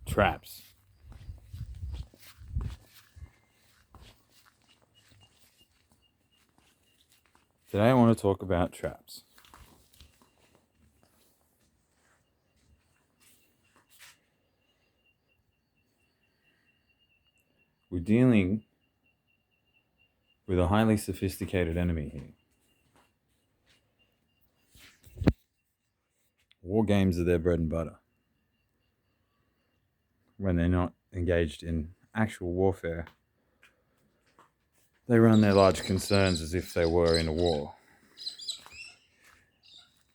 Traps. Today I want to talk about traps. We're dealing with a highly sophisticated enemy here. War games are their bread and butter. When they're not engaged in actual warfare, they run their large concerns as if they were in a war.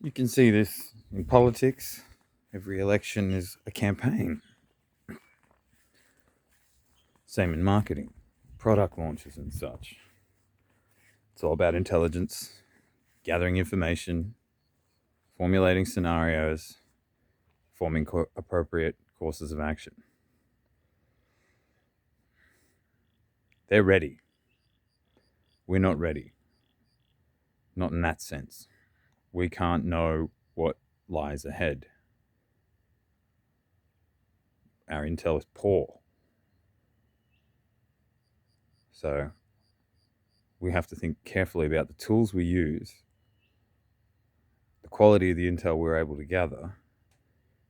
You can see this in politics. Every election is a campaign. Same in marketing, product launches and such. It's all about intelligence, gathering information, formulating scenarios, forming appropriate courses of action. They're ready. We're not ready. Not in that sense. We can't know what lies ahead. Our intel is poor. So we have to think carefully about the tools we use, the quality of the intel we're able to gather,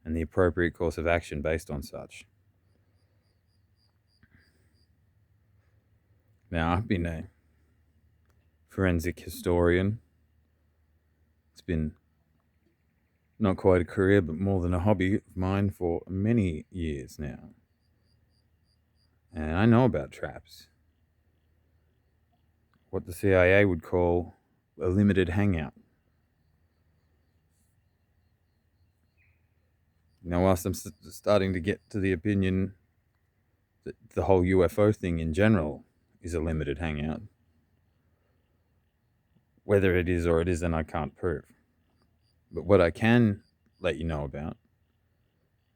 and the appropriate course of action based on such. Now, I've been a forensic historian. It's been not quite a career, but more than a hobby of mine for many years now. And I know about traps. What the CIA would call a limited hangout. Now, whilst I'm starting to get to the opinion that the whole UFO thing in general is a limited hangout, whether it is or it isn't, I can't prove. But what I can let you know about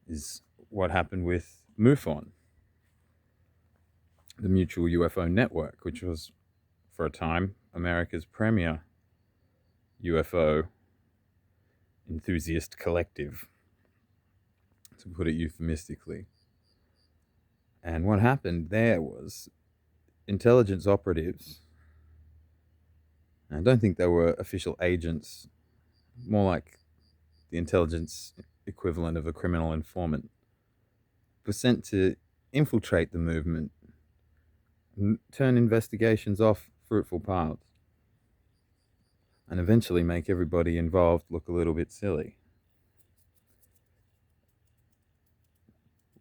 is what happened with MUFON, the Mutual UFO Network, which was, for a time, America's premier UFO enthusiast collective, to put it euphemistically. And what happened there was intelligence operatives, and I don't think they were official agents, more like the intelligence equivalent of a criminal informant, were sent to infiltrate the movement and turn investigations off fruitful paths, and eventually make everybody involved look a little bit silly.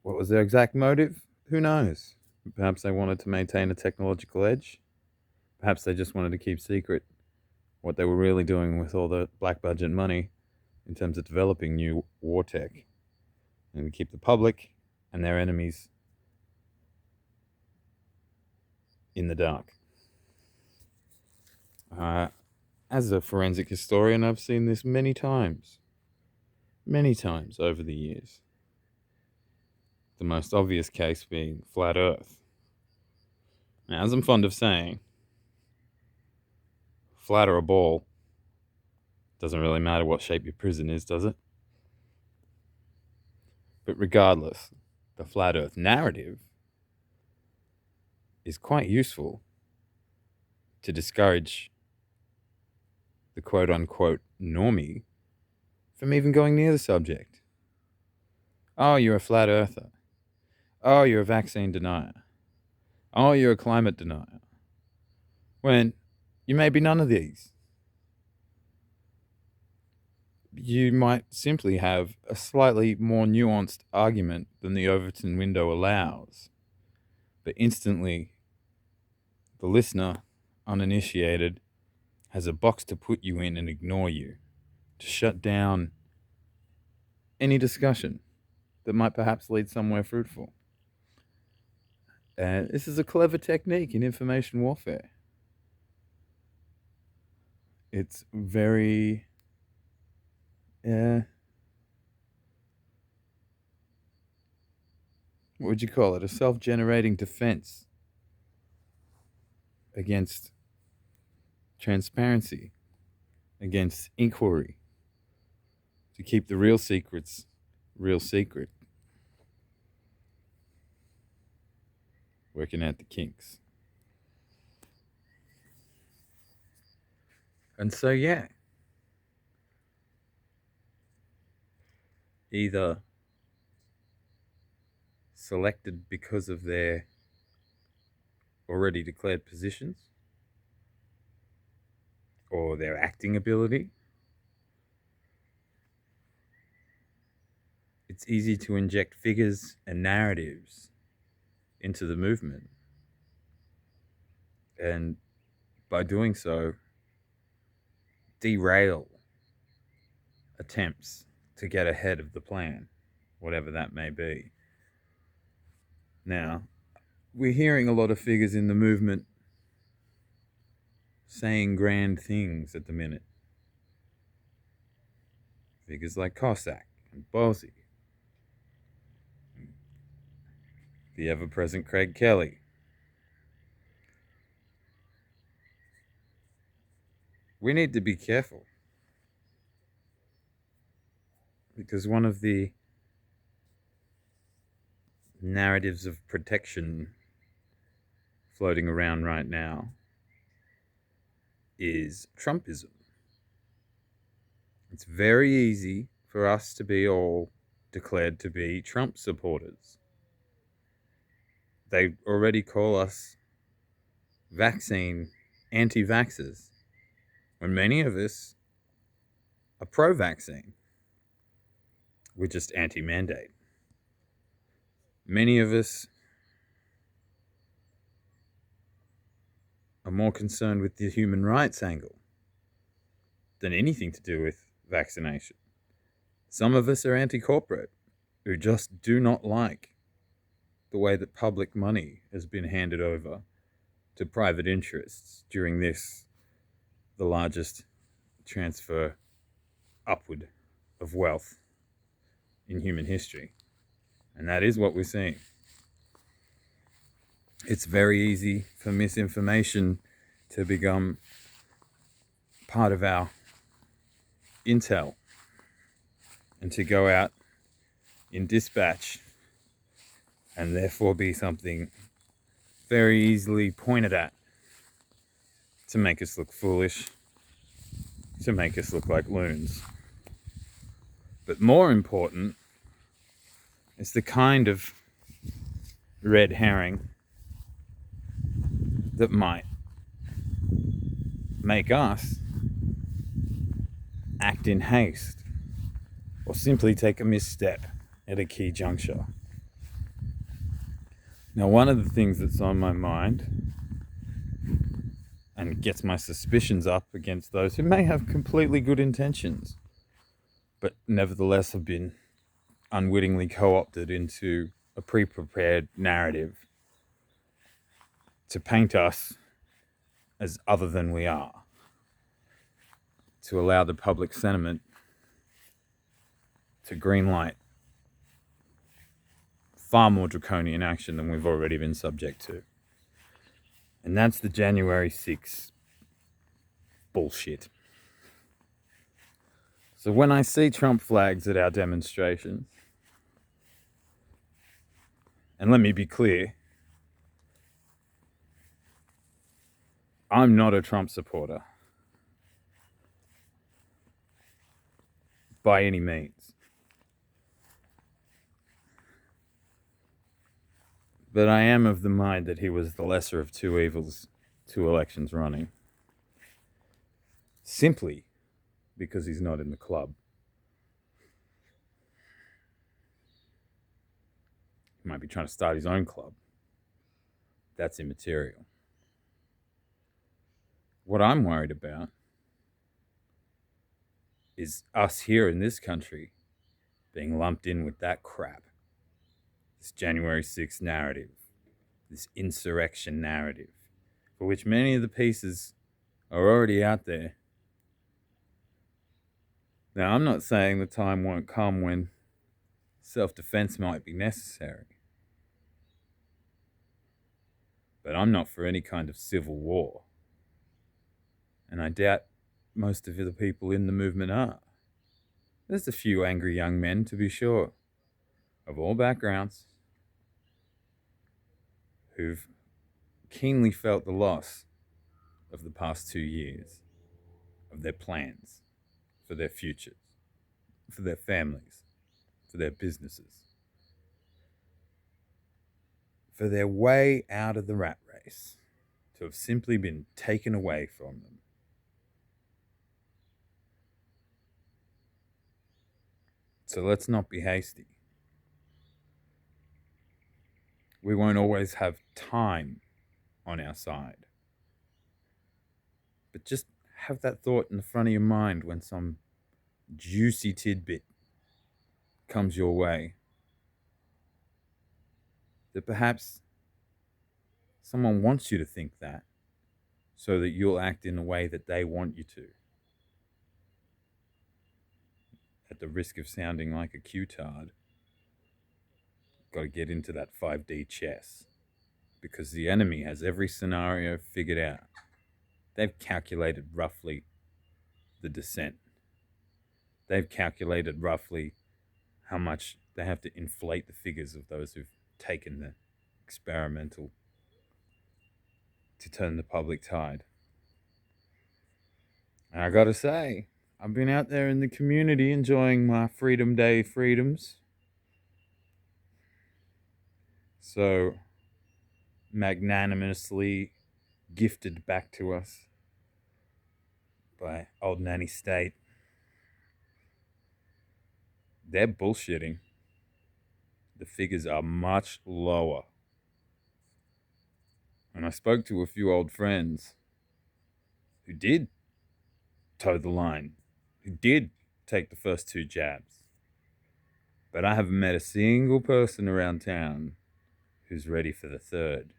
What was their exact motive? Who knows? Perhaps they wanted to maintain a technological edge. Perhaps they just wanted to keep secret what they were really doing with all the black budget money in terms of developing new war tech, and keep the public and their enemies in the dark. As a forensic historian, I've seen this many times over the years. The most obvious case being flat Earth. Now, as I'm fond of saying, flat or a ball, doesn't really matter what shape your prison is, does it? But regardless, the flat Earth narrative is quite useful to discourage the quote-unquote normie from even going near the subject. Oh, you're a flat earther. Oh, you're a vaccine denier. Oh, you're a climate denier. When you may be none of these. You might simply have a slightly more nuanced argument than the Overton window allows. But instantly, the listener, uninitiated, has a box to put you in and ignore you, to shut down any discussion that might perhaps lead somewhere fruitful. And this is a clever technique in information warfare. It's very, what would you call it? A self-generating defense against transparency, against inquiry, to keep the real secrets real secret. working out the kinks. And so, yeah, either selected because of their already declared positions or their acting ability. It's easy to inject figures and narratives into the movement. And by doing so, derail attempts to get ahead of the plan, whatever that may be. Now, we're hearing a lot of figures in the movement saying grand things at the minute. Figures like Cossack and Bosey, the ever-present Craig Kelly. We need to be careful, because one of the narratives of protection floating around right now is Trumpism. It's very easy for us to be all declared to be Trump supporters. They already call us vaccine anti-vaxxers, when many of us are pro-vaccine. We're just anti-mandate. Many of us are more concerned with the human rights angle than anything to do with vaccination. Some of us are anti-corporate, who just do not like the way that public money has been handed over to private interests during this, the largest transfer upward of wealth in human history. And that is what we're seeing. It's very easy for misinformation to become part of our intel and to go out in dispatch and therefore be something very easily pointed at to make us look foolish, to make us look like loons. But more important is the kind of red herring that might make us act in haste or simply take a misstep at a key juncture. Now, one of the things that's on my mind and gets my suspicions up against those who may have completely good intentions, but nevertheless have been unwittingly co-opted into a pre-prepared narrative to paint us as other than we are, to allow the public sentiment to greenlight far more draconian action than we've already been subject to. And that's the January 6th bullshit. So when I see Trump flags at our demonstrations, and let me be clear, I'm not a Trump supporter by any means. But I am of the mind that he was the lesser of two evils 2 elections running. Simply because he's not in the club. He might be trying to start his own club. That's immaterial. What I'm worried about is us here in this country being lumped in with that crap. This January 6th narrative, this insurrection narrative, for which many of the pieces are already out there. Now, I'm not saying the time won't come when self-defense might be necessary, but I'm not for any kind of civil war. And I doubt most of the people in the movement are. There's a few angry young men, to be sure, of all backgrounds, who've keenly felt the loss of the past 2 years, of their plans for their futures, for their families, for their businesses, for their way out of the rat race, to have simply been taken away from them. So let's not be hasty. We won't always have time on our side. But just have that thought in the front of your mind when some juicy tidbit comes your way, that perhaps someone wants you to think that so that you'll act in a way that they want you to, at the risk of sounding like a Q-tard. Got to get into that 5D chess, because the enemy has every scenario figured out. They've calculated roughly the descent. They've calculated roughly how much they have to inflate the figures of those who've taken the experimental to turn the public tide. And I gotta say, I've been out there in the community enjoying my Freedom Day freedoms. So magnanimously gifted back to us by old Nanny State. They're bullshitting. The figures are much lower. And I spoke to a few old friends who did toe the line, who did take the first 2 jabs. But I haven't met a single person around town who's ready for the 3rd.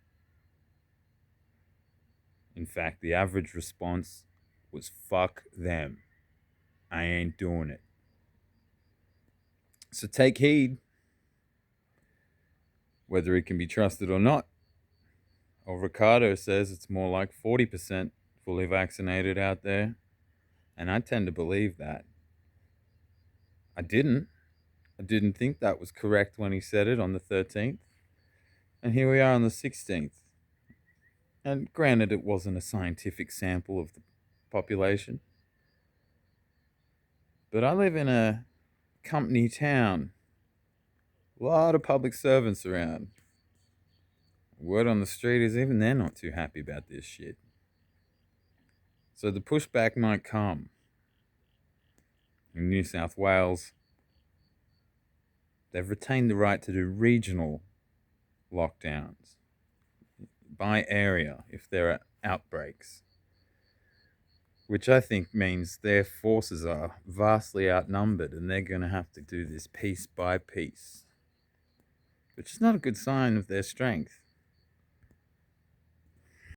In fact, the average response was fuck them. I ain't doing it. So take heed, whether it can be trusted or not. Well, Ricardo says it's more like 40% fully vaccinated out there, and I tend to believe that. I didn't think that was correct when he said it on the 13th, and here we are on the 16th. And granted, it wasn't a scientific sample of the population, but I live in a company town. A lot of public servants around. Word on the street is even they're not too happy about this shit. So the pushback might come. In New South Wales, they've retained the right to do regional lockdowns by area if there are outbreaks, which I think means their forces are vastly outnumbered and they're going to have to do this piece by piece, which is not a good sign of their strength.